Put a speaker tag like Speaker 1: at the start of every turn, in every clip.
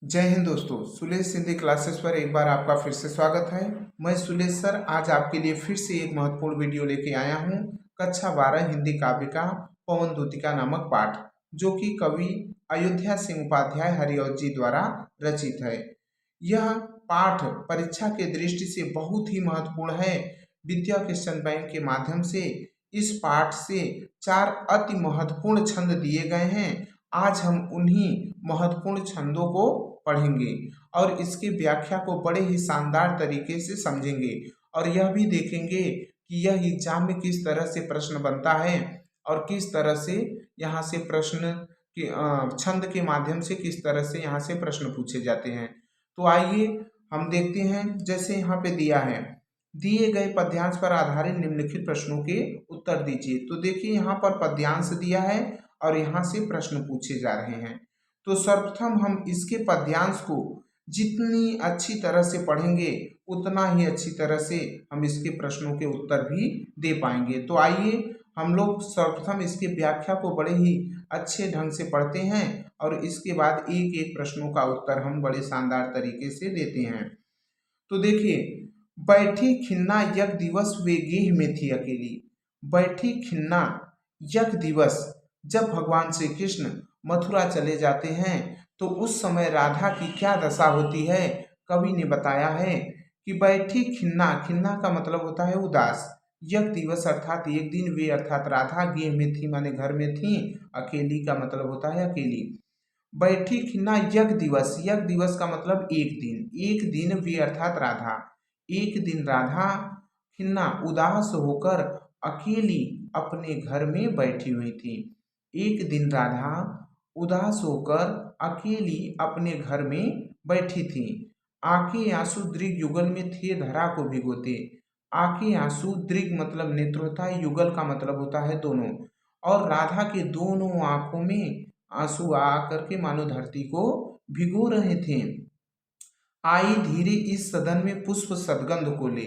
Speaker 1: जय हिंद दोस्तों, सुलेश सिंधी क्लासेस पर एक बार आपका फिर से स्वागत है। मैं सुलेश सर आज आपके लिए फिर से एक महत्वपूर्ण वीडियो लेके आया हूँ। कक्षा 12 हिंदी काव्य का पवन दूतिका नामक पाठ, जो कि कवि अयोध्या सिंह उपाध्याय हरिऔध जी द्वारा रचित है। यह पाठ परीक्षा के दृष्टि से बहुत ही महत्वपूर्ण है। विद्या क्वेश्चन बैंक के माध्यम से इस पाठ से 4 अति महत्वपूर्ण छंद दिए गए हैं। आज हम उन्हीं महत्वपूर्ण छंदों को पढ़ेंगे और इसकी व्याख्या को बड़े ही शानदार तरीके से समझेंगे और यह भी देखेंगे कि यह एग्जाम में किस तरह से प्रश्न बनता है और किस तरह से यहाँ से प्रश्न के छंद के माध्यम से किस तरह से यहाँ से प्रश्न पूछे जाते हैं। तो आइए हम देखते हैं। जैसे यहाँ पे दिया है, दिए गए पद्यांश पर आधारित निम्नलिखित प्रश्नों के उत्तर दीजिए। तो देखिए यहाँ पर पद्यांश दिया है और यहाँ से प्रश्न पूछे जा रहे हैं। तो सर्वप्रथम हम इसके पद्यांश को जितनी अच्छी तरह से पढ़ेंगे उतना ही अच्छी तरह से हम इसके प्रश्नों के उत्तर भी दे पाएंगे। तो आइए हम लोग सर्वप्रथम इसकी व्याख्या को बड़े ही अच्छे ढंग से पढ़ते हैं और इसके बाद एक एक प्रश्नों का उत्तर हम बड़े शानदार तरीके से देते हैं। तो देखिए, बैठी खिन्ना यज्ञ दिवस वे गेह में थी अकेली। बैठी खिन्ना यज्ञ दिवस, जब भगवान श्री कृष्ण मथुरा चले जाते हैं तो उस समय राधा की क्या दशा होती है। कवि ने बताया है कि बैठी खिन्ना, खिन्ना का मतलब होता है उदास, यज्ञ दिवस अर्थात एक दिन, वे अर्थात राधा गेह में थी माने घर में थी, अकेली का मतलब होता है अकेली। बैठी खिन्ना यज्ञ दिवस, यज्ञ दिवस का मतलब एक दिन, एक दिन वे अर्थात राधा, एक दिन राधा खिन्ना उदास होकर अकेली अपने घर में बैठी हुई थी। एक दिन राधा उदास होकर अकेली अपने घर में बैठी थी। आंखें आंसू दृग युगल में थे धरा को भिगोते। आंखें आंसू, दृग मतलब नेत्र होता है, युगल का मतलब होता है दोनों, और राधा के दोनों आंखों में आंसू आ करके मानो धरती को भिगो रहे थे। आई धीरे इस सदन में पुष्प सदगंध को ले।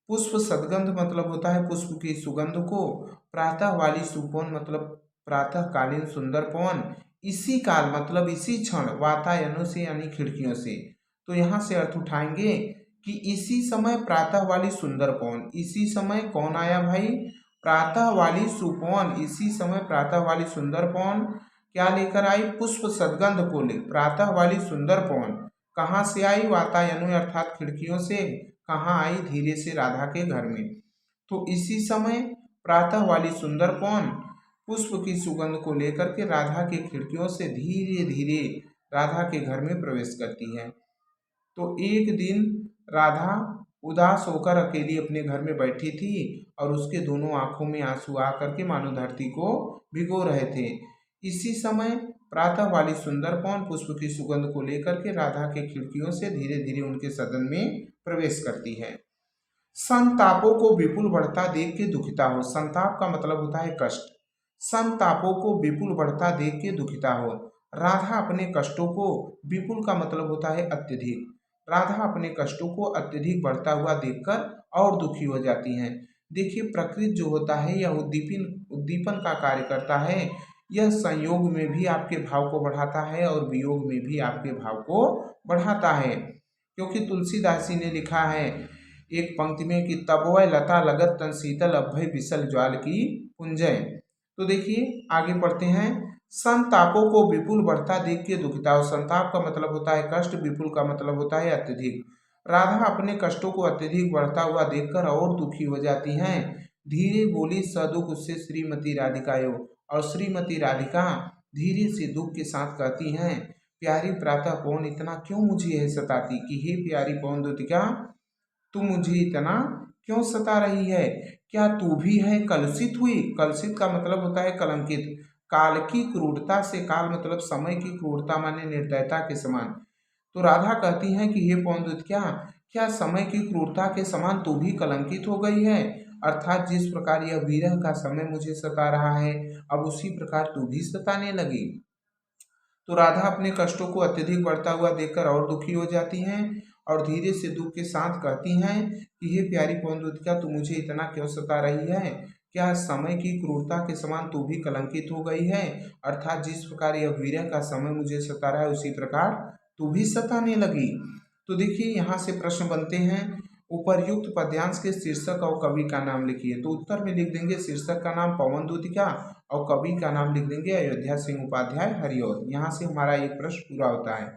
Speaker 1: पुष्प सदगंध मतलब होता है पुष्प की सुगंध को, प्रातः वाली सुपवन मतलब प्रातःकालीन सुंदर पवन, इसी काल मतलब इसी क्षण, वातायनों से यानी खिड़कियों से। तो यहाँ से अर्थ उठाएंगे कि इसी समय प्रातः वाली सुंदर पवन, इसी समय कौन आया भाई, प्रातः वाली सुपवन, इसी समय प्रातः वाली सुंदर पवन क्या लेकर आई, पुष्प सदगंध को ले। प्रातः वाली सुंदर पवन कहाँ से आई, वातायनों अर्थात खिड़कियों से। कहाँ आई, धीरे से राधा के घर में। तो इसी समय प्रातः वाली सुंदर पवन पुष्प की सुगंध को लेकर के राधा के खिड़कियों से धीरे धीरे राधा के घर में प्रवेश करती है। तो एक दिन राधा उदास होकर अकेली अपने घर में बैठी थी और उसके दोनों आंखों में आंसू आ करके मानो धरती को भिगो रहे थे। इसी समय प्रातः वाली सुंदर पवन पुष्प की सुगंध को लेकर के राधा के खिड़कियों से धीरे धीरे उनके सदन में प्रवेश करती है। संतापों को विपुल बढ़ता देख के दुखिता हो। संताप का मतलब होता है कष्ट। संतापों को विपुल बढ़ता देख के दुखिता हो। राधा अपने कष्टों को, विपुल का मतलब होता है अत्यधिक, राधा अपने कष्टों को अत्यधिक बढ़ता हुआ देखकर और दुखी हो जाती हैं। देखिए, प्रकृति जो होता है यह उद्दीपन का कार्य करता है। यह संयोग में भी आपके भाव को बढ़ाता है और वियोग में भी आपके भाव को बढ़ाता है। क्योंकि तुलसीदास जी ने लिखा है एक पंक्ति में कि तबवै लता लगत तन शीतल अभय विसल ज्वाल की पुंजय। तो देखिए आगे पढ़ते हैं। संतापों को विपुल बढ़ता देख के दुखिता हो। संताप का मतलब होता है कष्ट, विपुल का मतलब होता है अत्यधिक। राधा अपने कष्टों को अत्यधिक बढ़ता हुआ देखकर और दुखी हो जाती हैं। धीरे बोली सदुख उससे श्रीमती राधिकायो, और श्रीमती राधिका धीरे से दुख के साथ कहती हैं, प्यारी प्रातः पवन इतना क्यों मुझे है सताती, कि हे प्यारी पवन दूतिका तू मुझे इतना क्यों सता रही है, क्या तू भी है कलुषित हुई। कलुषित का मतलब होता है कलंकित, काल की क्रूरता से, काल मतलब समय की क्रूरता माने निर्दयता के समान। तो राधा कहती हैं कि हे पवन दूतिका, क्या समय की क्रूरता के समान तू भी कलंकित हो गई है, अर्थात जिस प्रकार यह विरह का समय मुझे सता रहा है अब उसी प्रकार तू भी सताने लगी। तो राधा अपने कष्टों को अत्यधिक बढ़ता हुआ देखकर और दुखी हो जाती हैं और धीरे से दुख के साथ कहती हैं कि हे प्यारी पवन दूतिका तू मुझे इतना क्यों सता रही है, क्या समय की क्रूरता के समान तू भी कलंकित हो गई है, अर्थात जिस प्रकार यह विरह का समय मुझे सता रहा है उसी प्रकार तू भी सताने लगी। तो देखिए यहाँ से प्रश्न बनते हैं, उपर्युक्त पद्यांश के शीर्षक और कवि का नाम लिखिए। तो उत्तर में लिख देंगे शीर्षक का नाम पवन दूतिका और कवि का नाम लिख देंगे अयोध्या सिंह उपाध्याय हरिऔध। यहाँ से हमारा एक प्रश्न पूरा होता है।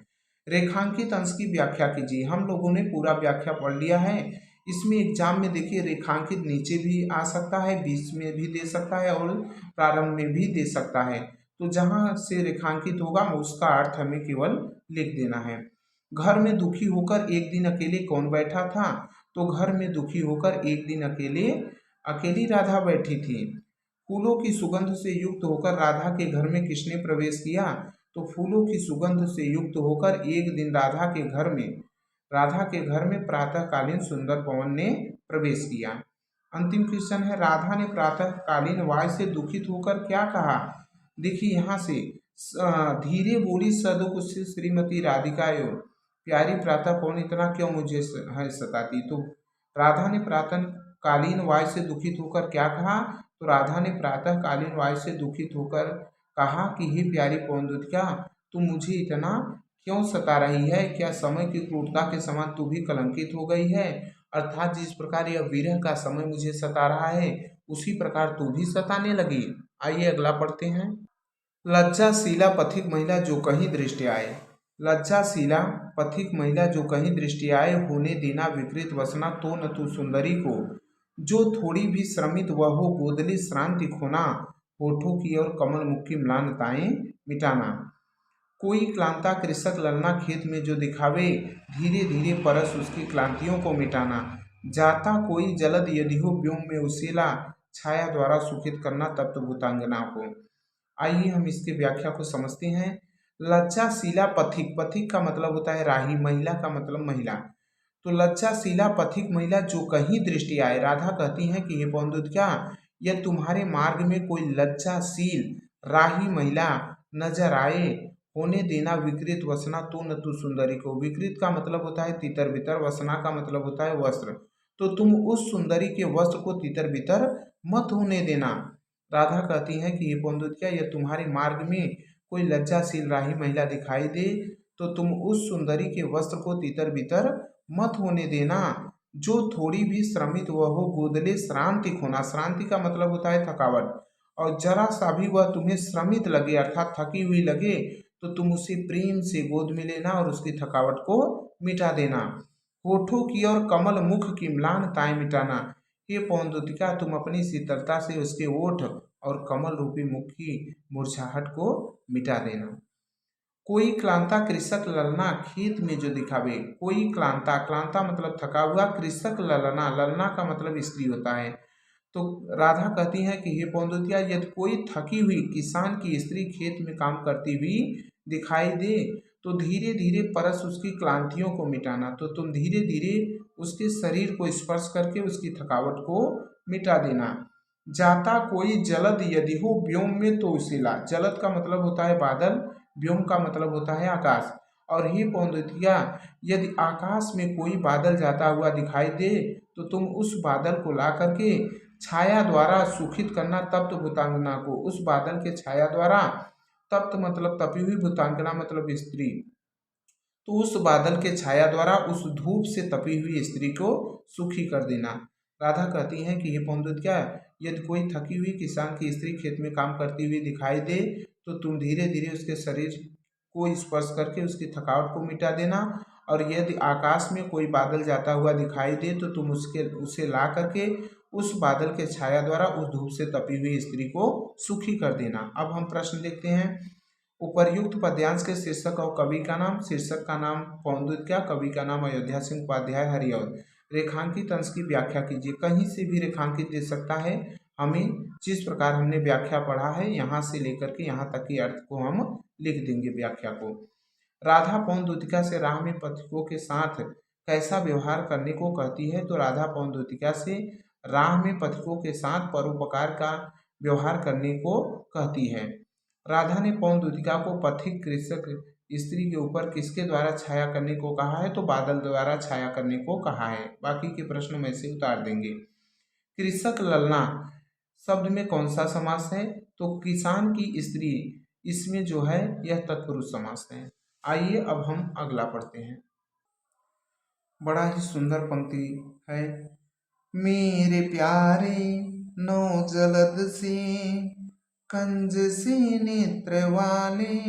Speaker 1: रेखांकित अंश की व्याख्या कीजिए। हम लोगों ने पूरा व्याख्या पढ़ लिया है। इसमें एग्जाम में देखिए रेखांकित नीचे भी आ सकता है, बीच में भी दे सकता है और प्रारंभ में भी दे सकता है। तो जहाँ से रेखांकित होगा उसका अर्थ हमें केवल लिख देना है। घर में दुखी होकर एक दिन अकेले कौन बैठा था? तो घर में दुखी होकर एक दिन अकेली राधा बैठी थी। फूलों की सुगंध से युक्त होकर राधा के घर में किसने प्रवेश किया? तो फूलों की सुगंध से युक्त होकर एक दिन राधा के घर में प्रातःकालीन सुंदर पवन ने प्रवेश किया। अंतिम क्वेश्चन है, राधा ने प्रातःकालीन वायु से दुखित होकर क्या कहा? देखिए यहाँ से धीरे बोली सदुख से श्रीमती राधिकायो, प्यारी प्रातः पवन इतना क्यों मुझे है सताती। तो राधा ने प्रातःकालीन वायु से दुखित होकर क्या कहा? तो राधा ने प्रातःकालीन वायु से दुखित होकर कहा कि हे प्यारी पवन दूतिका, तू मुझे इतना क्यों सता रही है? क्या समय की क्रूरता के समान तू भी कलंकित हो गई है? अर्थात जिस प्रकार यह विरह का समय मुझे सता रहा है उसी प्रकार तू भी सताने लगी। आइए अगला पढ़ते हैं। लज्जाशीला पथिक महिला जो कहीं दृष्टि आए। लज्जाशीला पथिक महिला जो कहीं दृष्टि आए, होने देना विकृत वसना तो न तू सुंदरी को, जो थोड़ी भी श्रमित वह हो गोदली श्रांति खोना, होठों की और कमल मुख की म्लानताएं मिटाना। कोई क्लांता कृषक ललना खेत में जो दिखावे, धीरे धीरे परस उसकी क्लांतियों को मिटाना। जाता कोई जलद यदि हो व्योम में उसेला, छाया द्वारा सुखित करना तप्त भूतांगना को। आइए हम इसकी व्याख्या को समझते हैं। लज्जाशीला पथिक, पथिक का मतलब होता है राही, महिला का मतलब महिला। तो लज्जाशीला पथिक महिला जो कहीं दृष्टि आए, राधा कहती हैं कि ये पवन दूतिका, यह तुम्हारे मार्ग में कोई लज्जाशील राही महिला नजर आए, होने देना विकृत वसना तो न तू सुंदरी को। विकृत का मतलब होता है तितर बितर, वसना का मतलब होता है वस्त्र। तो तुम उस सुंदरी के वस्त्र को तितर बितर मत होने देना। राधा कहती हैं कि ये पवन दूतिका, यह तुम्हारे मार्ग में कोई लज्जाशील राही महिला दिखाई दे तो तुम उस सुंदरी के वस्त्र को तितर बितर मत होने देना, जो थोड़ी भी श्रमित वह हो गोदले श्रांति खोना। श्रांति का मतलब होता है थकावट, और जरा सा भी वह तुम्हें श्रमित लगे अर्थात थकी हुई लगे तो तुम उसे प्रेम से गोद में लेना और उसकी थकावट को मिटा देना। होठों की और कमल मुख की म्लानताएं मिटाना। हे पवन दूतिका, तुम अपनी शीतलता से उसके ओठ और कमल रूपी मुख की मुरझाहट को मिटा देना। कोई क्लांता कृषक ललना खेत में जो दिखावे। कोई क्लांता, क्लांता मतलब थका हुआ, कृषक ललना, ललना का मतलब स्त्री होता है। तो राधा कहती हैं कि हे पवन दूतिका, यदि कोई थकी हुई किसान की स्त्री खेत में काम करती हुई दिखाई दे तो धीरे धीरे परस उसकी क्लांतियों को मिटाना। तो तुम धीरे धीरे उसके शरीर को स्पर्श करके उसकी थकावट को मिटा देना। जाता कोई जलद यदि हो व्योम में तो उसीला। जलद का मतलब होता है बादल, व्योम का मतलब होता है आकाश। और हे पवन दूतिका, यदि आकाश में कोई बादल जाता हुआ दिखाई दे तो तुम उस बादल को ला करके छाया द्वारा सुखित करना तप्त भूतांगना को। उस बादल के छाया द्वारा, तप्त मतलब तपी हुई, भूतांगना मतलब स्त्री, तो उस बादल के छाया द्वारा उस धूप से तपी हुई स्त्री को सुखी कर देना। राधा कहती हैं कि हे पवन दूतिका, यदि कोई थकी हुई किसान की स्त्री खेत में काम करती हुई दिखाई दे तो तुम धीरे धीरे उसके शरीर को स्पर्श करके उसकी थकावट को मिटा देना। और यदि आकाश में कोई बादल जाता हुआ दिखाई दे तो तुम उसे ला करके उस बादल के छाया द्वारा उस धूप से तपी हुई स्त्री को सुखी कर देना। अब हम प्रश्न देखते हैं। उपर्युक्त पद्यांश के शीर्षक और कवि का नाम। शीर्षक का नाम पवन दूतिका, कवि का नाम अयोध्या सिंह उपाध्याय हरिऔध। रेखांकित अंश की व्याख्या कीजिए। कहीं से भी रेखांकित दे सकता है, हमें जिस प्रकार हमने व्याख्या पढ़ा है यहाँ से लेकर के यहाँ तक के अर्थ को हम लिख देंगे व्याख्या को। राधा पवन दूतिका से राह में पथिकों के साथ कैसा व्यवहार करने को कहती है? तो राधा पवन दूतिका से राह में पथिकों के साथ परोपकार का व्यवहार करने को कहती है। राधा ने पवन दूतिका को पथिक कृषक स्त्री के ऊपर किसके द्वारा छाया करने को कहा है? तो बादल द्वारा छाया करने को कहा है। बाकी के प्रश्न में से उतार देंगे। कृषक ललना शब्द में कौन सा समास है? तो किसान की स्त्री, इसमें जो है यह तत्पुरुष समास है। आइए अब हम अगला पढ़ते हैं। बड़ा ही सुंदर पंक्ति है। मेरे प्यारे नौ जलद से कंज से नेत्र वाले,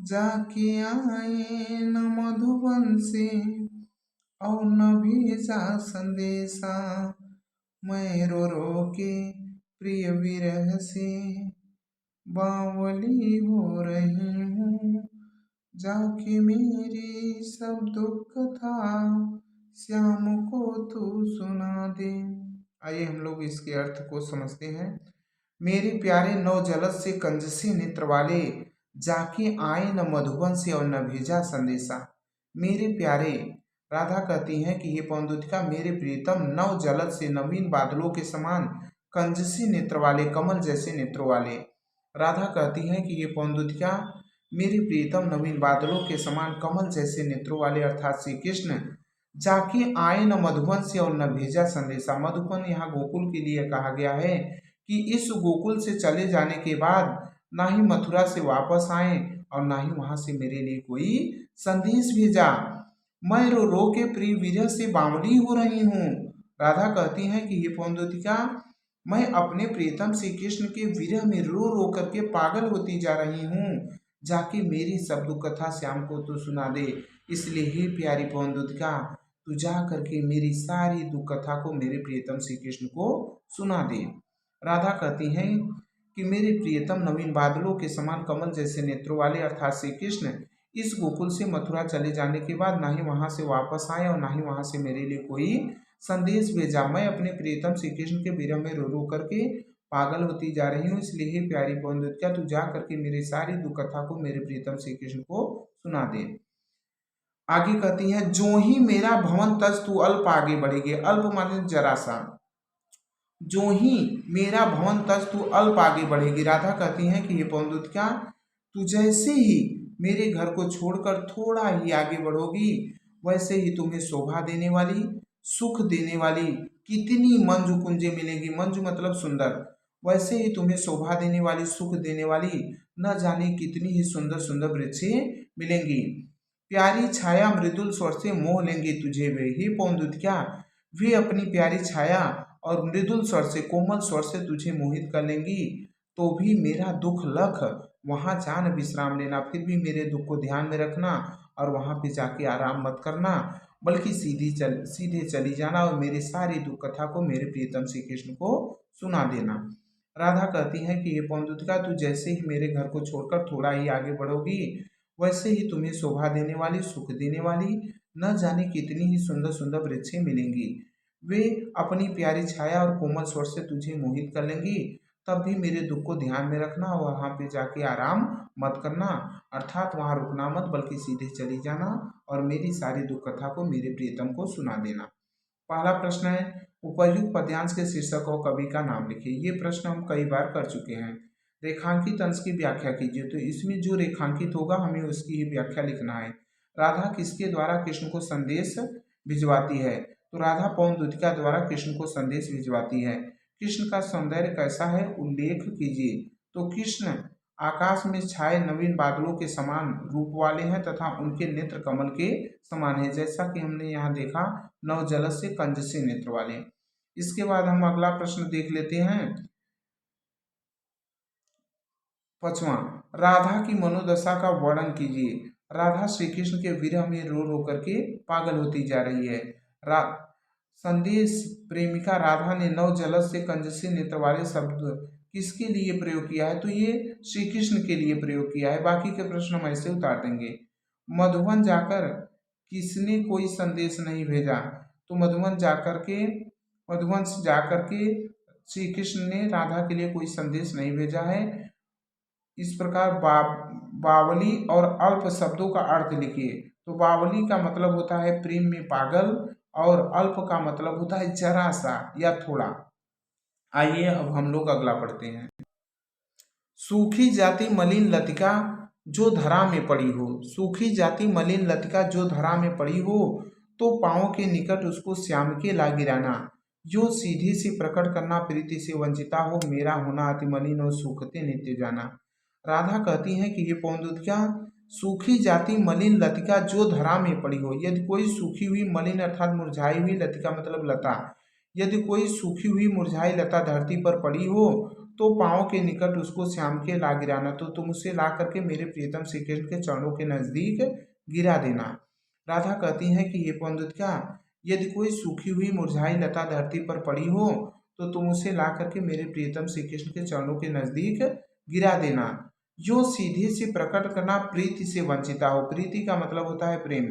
Speaker 1: जाके आए न मधुबन से और न भेजा संदेशा, मैं रो रो के प्रिय विरह से बावली हो रही हूँ, जाके मेरी सब दुख था श्याम को तू सुना दे। आइए हम लोग इसके अर्थ को समझते हैं। मेरे प्यारे नौ जलद से कंज से नेत्र वाले, जाके आए न मधुबन से और न भेजा संदेशा। मेरे प्यारे, राधा कहती हैं कि ये पवनदूतिका मेरे प्रियतम नव जलद से नवीन बादलों के समान कंज से नेत्र वाले, कमल जैसे नेत्रों वाले। राधा कहती हैं कि ये पवनदूतिका मेरे प्रियतम नवीन बादलों के समान कमल जैसे नेत्रों वाले अर्थात श्री कृष्ण जाके आए न मधुबन से और न भेजा संदेशा। मधुबन यहाँ गोकुल के लिए कहा गया है कि इस गोकुल से चले जाने के बाद ना ही मथुरा से वापस आए और ना ही वहां से मेरे लिए कोई संदेश भेजा। मैं रो रो के प्रिय विरह से बावली हो रही हूँ। राधा कहती हैं कि ये पवनदूतिका मैं अपने प्रियतम श्री कृष्ण के विरह में रो रो करके पागल होती जा रही हूँ, जाके मेरी सब दुख कथा श्याम को तो सुना दे। इसलिए हे प्यारी पवनदूतिका, तू जा करके मेरी सारी दुख कथा को मेरे प्रियतम श्री कृष्ण को सुना दे। राधा कहती हैं कि मेरे प्रियतम नवीन बादलों के समान कमल जैसे नेत्रों वाले अर्थात श्री कृष्ण इस गोकुल से मथुरा चले जाने के बाद ना ही वहां से वापस आए और ना ही वहां से मेरे लिए कोई संदेश भेजा। मैं अपने प्रियतम श्री कृष्ण के विरह में रो रो करके पागल होती जा रही हूँ। इसलिए हे प्यारी पवनदूतिका, तू जा करके मेरी सारी दुख कथा को मेरे प्रियतम श्री कृष्ण को सुना दे। आगे कहती है, जो ही मेरा भवन तज तू अल्प आगे बढ़ेगी। अल्प माने जरा सा। जो ही मेरा भवन तज तू अल्प आगे बढ़ेगी। राधा कहती हैं कि ये पवनदूतिका, तू जैसे ही मेरे घर को छोड़कर थोड़ा ही आगे बढ़ोगी, वैसे ही तुम्हें शोभा देने वाली, सुख देने वाली कितनी मंजू कुंजे मिलेंगी। मंजू मतलब सुंदर। वैसे ही तुम्हें शोभा देने वाली, सुख देने वाली न जाने कितनी ही सुंदर सुंदर वृक्षें मिलेंगी। प्यारी छाया मृदुल स्वर से मोह लेंगे तुझे वे। ही पवनदूतिका, वे अपनी प्यारी छाया और मृदुल स्वर से, कोमल स्वर से तुझे मोहित कर लेंगी। तो भी मेरा दुख लख वहां जान विश्राम लेना, फिर भी मेरे दुख को ध्यान में रखना और वहां पे जाके आराम मत करना, बल्कि सीधे चली जाना और मेरी सारी दुख कथा को मेरे प्रियतम श्री कृष्ण को सुना देना। राधा कहती हैं कि ये पवनदूतिका, तू जैसे ही मेरे घर को छोड़कर थोड़ा ही आगे बढ़ोगी, वैसे ही तुम्हें शोभा देने वाली, सुख देने वाली न जाने कितनी ही सुंदर सुंदर वृक्षें मिलेंगी। वे अपनी प्यारी छाया और कोमल स्वर से तुझे मोहित कर लेंगी। तब भी मेरे दुख को ध्यान में रखना, वहां पे जाके आराम मत करना, अर्थात वहां रुकना मत, बल्कि सीधे चली जाना और मेरी सारी दुख कथा को मेरे प्रियतम को सुना देना। पहला प्रश्न है, उपर्युक्त पद्यांश के शीर्षक और कवि का नाम लिखिए। ये प्रश्न हम कई बार कर चुके हैं। रेखांकित अंश की व्याख्या कीजिए। तो इसमें जो रेखांकित होगा हमें उसकी ही व्याख्या लिखना है। राधा किसके द्वारा कृष्ण को संदेश भिजवाती है? तो राधा पवनदूतिका द्वारा कृष्ण को संदेश भिजवाती है। कृष्ण का सौंदर्य कैसा है, उल्लेख कीजिए। तो कृष्ण आकाश में छाए नवीन बादलों के समान रूप वाले हैं तथा उनके नेत्र कमल के समान है, जैसा कि हमने यहाँ देखा, नव जलद से कंज से नेत्र वाले। इसके बाद हम अगला प्रश्न देख लेते हैं। पांचवा, राधा की मनोदशा का वर्णन कीजिए। राधा श्री कृष्ण के विरह में रो रो करके पागल होती जा रही है। संदेश प्रेमिका राधा ने नव जलद से कंज से नेत्र वाले शब्द किसके लिए प्रयोग किया है? तो ये श्री कृष्ण के लिए प्रयोग किया है। बाकी के प्रश्न हम ऐसे उतार देंगे। मधुबन जाकर किसने कोई संदेश नहीं भेजा? तो मधुबन से जाकर के श्री कृष्ण ने राधा के लिए कोई संदेश नहीं भेजा है। इस प्रकार बावली और अल्प शब्दों का अर्थ लिखिए। तो बावली का मतलब होता है प्रेम में पागल और अल्प का मतलब होता है जरा सा या थोड़ा। आइए अब हम लोग अगला पढ़ते हैं। सूखी जाति मलिन लतिका जो धरा में पड़ी हो। सूखी जाति मलिन लतिका जो धरा में पड़ी हो, तो पांव के निकट उसको श्याम के ला गिराना। जो सीधी सी प्रकट करना प्रीति से वंचिता हो, मेरा होना अति मलिन और सूखते नित्य जाना। राधा कहती हैं कि ये पवनदूतिका, सूखी जाति मलिन लतिका जो धरा में पड़ी हो। यदि कोई सूखी हुई मलिन अर्थात मुरझाई हुई लतिका मतलब लता, यदि कोई सूखी हुई मुरझाई लता धरती पर पड़ी हो तो पाँव के निकट उसको श्याम के ला गिराना। तो तुम उसे ला करके मेरे प्रियतम श्री कृष्ण के चरणों के नजदीक गिरा देना। राधा कहती हैं कि ये पवनदूतिका, यदि कोई सूखी हुई मुरझाई लता धरती पर पड़ी हो तो तुम उसे ला करके मेरे प्रियतम श्री कृष्ण के चरणों के नजदीक गिरा देना। जो सीधे से प्रकट करना प्रीति से वंचिता हो। प्रीति का मतलब होता है प्रेम।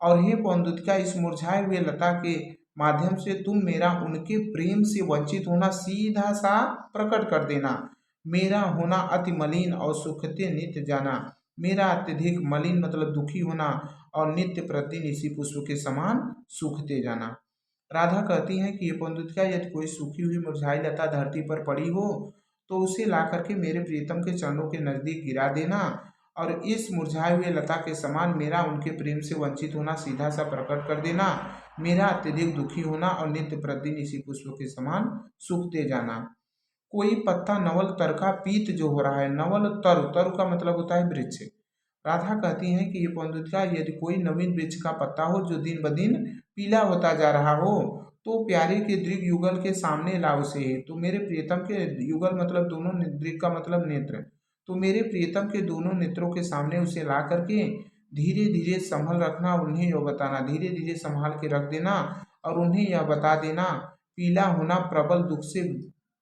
Speaker 1: और हे पवनदूतिका, इस मुरझाए हुए लता के माध्यम से तुम मेरा उनके प्रेम से वंचित होना सीधा सा प्रकट कर देना। मेरा होना अति मलिन और सुखते नित्य जाना। मेरा अत्यधिक मलिन मतलब दुखी होना और नित्य प्रतिदिन इसी पुष्प के समान सूखते जाना। राधा कहती हैं कि ये पवनदूतिका, यदि कोई सूखी हुई मुरझाई लता धरती पर पड़ी हो तो उसे ला करके मेरे प्रियतम के चरणों के नजदीक गिरा देना और इस मुरझाए हुए लता के समान मेरा उनके प्रेम से वंचित होना सीधा सा प्रकट कर देना। मेरा अत्यधिक दुखी होना और नित्य प्रतिदिन इसी पुष्प के समान सूखते जाना। कोई पत्ता नवल तर का पीत जो हो रहा है। नवल तरु, तरु का मतलब होता है वृक्ष। राधा कहती हैं कि ये पवनदूतिका, यदि कोई नवीन वृक्ष का पत्ता हो जो दिन ब दिन पीला होता जा रहा हो तो प्यारे के दृग युगल के सामने ला उसे। तो मेरे प्रियतम के युगल मतलब दोनों, दृग का मतलब नेत्र, तो मेरे प्रियतम के दोनों नेत्रों के सामने उसे ला करके धीरे धीरे संभल रखना, उन्हें यह बताना, धीरे धीरे संभाल के रख देना और उन्हें यह बता देना, पीला होना प्रबल दुख से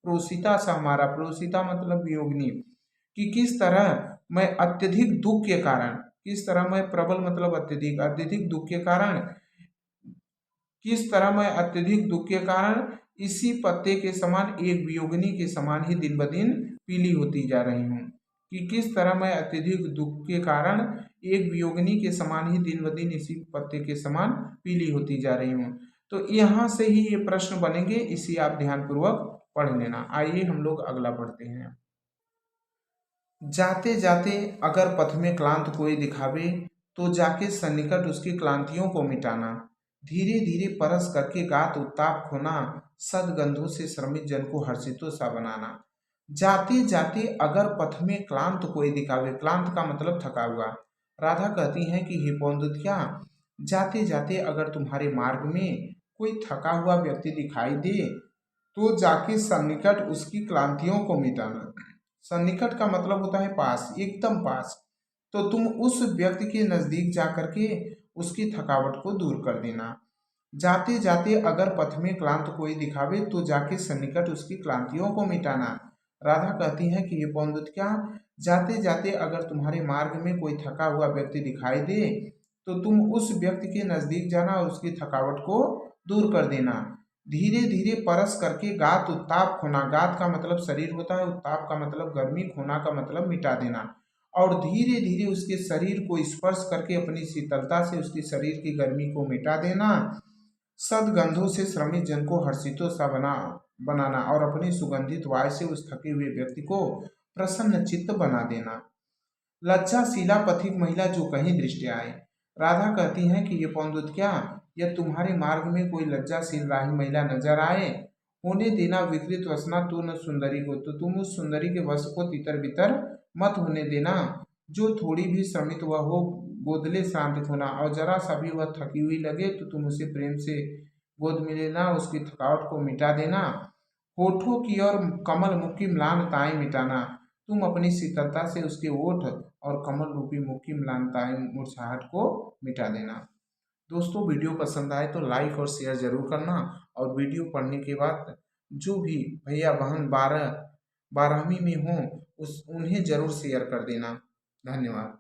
Speaker 1: प्रोसिता सा हमारा, प्रोसिता मतलब वियोगनी, कि किस तरह मैं अत्यधिक दुख के कारण, किस तरह मैं प्रबल मतलब अत्यधिक, अत्यधिक दुख के कारण, किस तरह मैं अत्यधिक दुख के कारण इसी पत्ते के समान एक वियोगिनी के समान ही दिन ब दिन पीली होती जा रही हूँ। कि किस तरह मैं अत्यधिक दुख के कारण एक वियोगिनी के समान ही दिन ब दिन इसी पत्ते के समान पीली होती जा रही हूँ। तो यहाँ से ही ये प्रश्न बनेंगे, इसी आप ध्यानपूर्वक पढ़ लेना। आइए हम लोग अगला पढ़ते हैं। जाते जाते अगर पथ में क्लांत कोई दिखावे तो जाके सन्निकट उसकी क्लांतियों को मिटाना। धीरे धीरे परस करके गात उत्ताप खोना, सदगंधों से श्रमित जन को हर्षितों सा बनाना। जाते जाते अगर पथ में क्लांत कोई दिखावे, क्लांत का मतलब थका हुआ। राधा कहती हैं कि हे पवनदूतिया, जाते जाते अगर तुम्हारे मार्ग में कोई थका हुआ व्यक्ति दिखाई दे तो जाके सन्निकट उसकी क्लांतियों को मिटाना। सन्निकट का मतलब होता है पास, एकदम पास। तो तुम उस व्यक्ति के नजदीक जा करके उसकी थकावट को दूर कर देना। जाते जाते अगर पथ में क्लांत कोई दिखावे तो जाके सन्निकट उसकी क्लांतियों को मिटाना। राधा कहती हैं कि ये पवनदूतिका, जाते जाते अगर तुम्हारे मार्ग में कोई थका हुआ व्यक्ति दिखाई दे तो तुम उस व्यक्ति के नजदीक जाना और उसकी थकावट को दूर कर देना। धीरे धीरे परस करके गात उत्ताप खोना, गात का मतलब शरीर होता है, उत्ताप का मतलब गर्मी, खोना का मतलब मिटा देना। और धीरे धीरे उसके शरीर को स्पर्श करके अपनी शीतलता से उसके शरीर की गर्मी को मिटा देना। सदगंधों से श्रमित जन को हर्षितों सा बनाना और अपनी सुगंधित वायु से उस थके हुए व्यक्ति को प्रसन्न चित्त बना देना। लज्जाशीला पथिक महिला जो कहीं दृष्टि आए। राधा कहती हैं कि ये पवनदूतिका, यदि तुम्हारे मार्ग में कोई लज्जाशील राही महिला नजर आए, होने देना विकृत वसना तू न सुंदरी को, तो तुम उस सुंदरी के वश को तितर बितर मत होने देना। जो थोड़ी भी श्रमित वह हो गोदले शांत होना, और जरा सा भी वह थकी हुई लगे तो तुम उसे प्रेम से गोद में लेना, उसकी थकावट को मिटा देना। होठों की और कमल मुख की म्लानताएं मिटाना, तुम अपनी शीतलता से उसके ओठ और कमल रूपी मुख की म्लानताएं मुरझाहट को मिटा देना। दोस्तों, वीडियो पसंद आए तो लाइक और शेयर जरूर करना, और वीडियो पढ़ने के बाद जो भी भैया बहन 12वीं में हों उन्हें जरूर शेयर कर देना। धन्यवाद।